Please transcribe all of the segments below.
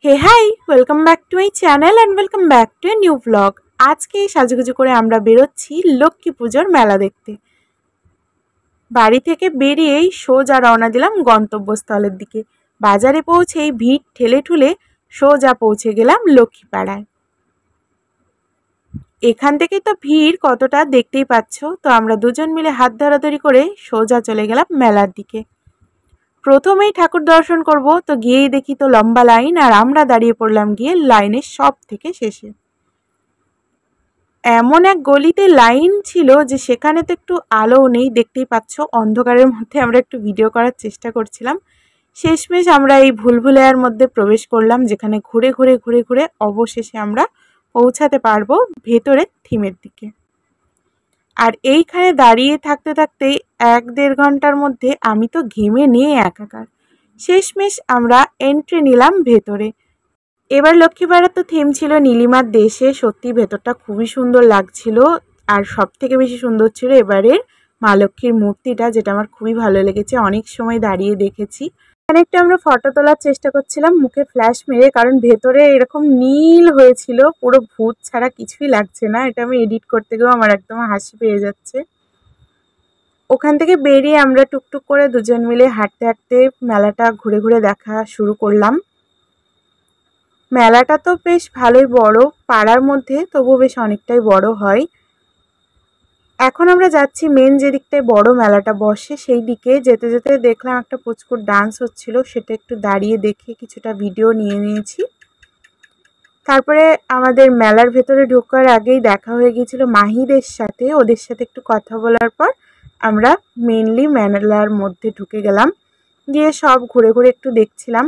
Hey hi, welcome back to my channel and welcome back to a new blog. আজকে সাজুগুজু করে আমরা বেরোচ্ছি লক্ষ্মী পুজোর মেলা দেখতে। বাড়ি থেকে বেরিয়েই সোজা রওনা দিলাম গন্তব্যস্থলের দিকে। বাজারে পৌঁছেই ভিড় ঠেলে ঠুলে সোজা পৌঁছে গেলাম লক্ষ্মীপাড়ায়। এখান থেকে তো ভিড় কতটা দেখতেই পাচ্ছ। তো আমরা দুজন মিলে হাত ধরাধরি করে সোজা চলে গেলাম মেলার দিকে। প্রথমেই ঠাকুর দর্শন করব, তো গিয়েই দেখি তো লম্বা লাইন, আর আমরা দাঁড়িয়ে পড়লাম গিয়ে লাইনের সব থেকে শেষে। এমন এক গলিতে লাইন ছিল যে সেখানে তো একটু আলো নেই, দেখতেই পাচ্ছ। অন্ধকারের মধ্যে আমরা একটু ভিডিও করার চেষ্টা করছিলাম। শেষমেশ আমরা এই ভুলভুলাইয়ার মধ্যে প্রবেশ করলাম, যেখানে ঘুরে ঘুরে ঘুরে ঘুরে অবশেষে আমরা পৌঁছাতে পারবো ভেতরের থিমের দিকে। আর এইখানে দাঁড়িয়ে থাকতে থাকতেই 1-1.5 ঘন্টার মধ্যে আমি তো ঘেমে নিয়ে একাকার। শেষমেশ আমরা এন্ট্রি নিলাম ভেতরে। এবার লক্ষ্মীপাড়ার তো থিম ছিল নীলিমার দেশে। সত্যি ভেতরটা খুবই সুন্দর লাগছিল। আর সব থেকে বেশি সুন্দর ছিল এবারের মা লক্ষ্মীর মূর্তিটা, যেটা আমার খুবই ভালো লেগেছে। অনেক সময় দাঁড়িয়ে দেখেছি। অনেকটা আমরা ফটো তোলার চেষ্টা করছিলাম মুখে ফ্ল্যাশ মেরে, কারণ ভেতরে এরকম নীল হয়েছিল, পুরো ভূত ছাড়া কিছুই লাগছে না। এটা আমি এডিট করতে গিয়েও আমার একদম হাসি পেয়ে যাচ্ছে। ওখান থেকে বেরিয়ে আমরা টুকটুক করে দুজন মিলে হাঁটতে হাঁটতে মেলাটা ঘুরে ঘুরে দেখা শুরু করলাম। মেলাটা তো বেশ ভালোই বড়, পাড়ার মধ্যে, তবুও বেশ অনেকটাই বড় হয়। এখন আমরা যাচ্ছি মেন যে দিকটায় বড় মেলাটা বসে সেই দিকে। যেতে যেতে দেখলাম একটা পুচকুর ডান্স হচ্ছিল, সেটা একটু দাঁড়িয়ে দেখে কিছুটা ভিডিও নিয়ে নিয়েছি। তারপরে আমাদের মেলার ভেতরে ঢোকার আগেই দেখা হয়ে গিয়েছিল মাহিদের সাথে। ওদের সাথে একটু কথা বলার পর আমরা মেনলি মেলার মধ্যে ঢুকে গেলাম। গিয়ে সব ঘুরে ঘুরে একটু দেখছিলাম।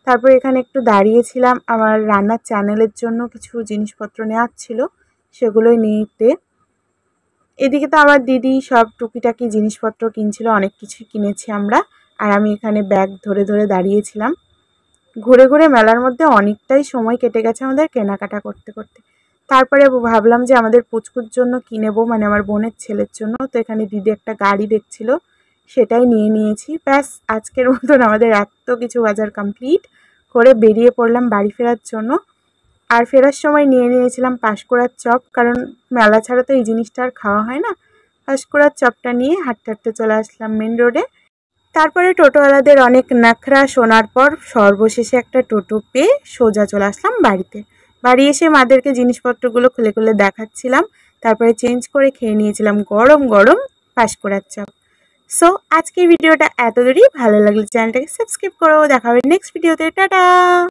তারপর এখানে একটু দাঁড়িয়েছিলাম আমার রান্নার চ্যানেলের জন্য কিছু জিনিসপত্র নেওয়ার ছিল, সেগুলোই নিতে। এদিকে তো আমার দিদি সব টুকিটাকি জিনিসপত্র কিনছিল, অনেক কিছুই কিনেছি আমরা। আর আমি এখানে ব্যাগ ধরে ধরে দাঁড়িয়েছিলাম। ঘুরে ঘুরে মেলার মধ্যে অনেকটাই সময় কেটে গেছে আমাদের কেনাকাটা করতে করতে। তারপরে ভাবলাম যে আমাদের পুচকুর জন্য কিনেবো, মানে আমার বোনের ছেলের জন্য। তো এখানে দিদি একটা গাড়ি দেখছিল, সেটাই নিয়ে নিয়েছি। ব্যাস, আজকের মতন আমাদের এত কিছু বাজার কমপ্লিট করে বেরিয়ে পড়লাম বাড়ি ফেরার জন্য। আর ফেরার সময় নিয়ে নিয়েছিলাম পাঁশকুড়ার চপ, কারণ মেলা ছাড়া তো এই জিনিসটা আর খাওয়া হয় না। পাঁশকুড়ার চপটা নিয়ে হাঁটতে হাঁটতে চলে আসলাম মেন রোডে। তারপরে টোটোওয়ালাদের অনেক নাখরা শোনার পর সর্বশেষে একটা টোটো পেয়ে সোজা চলে আসলাম বাড়িতে। বাড়ি এসে মাদেরকে জিনিসপত্রগুলো খুলে খুলে দেখাচ্ছিলাম। তারপরে চেঞ্জ করে খেয়ে নিয়েছিলাম গরম গরম পাঁশকুড়ার চপ। সো আজকের ভিডিওটা এত দূরই। ভালো লাগলে চ্যানেলটাকে সাবস্ক্রাইব করো। দেখা হবে নেক্সট ভিডিওতে। টাটা।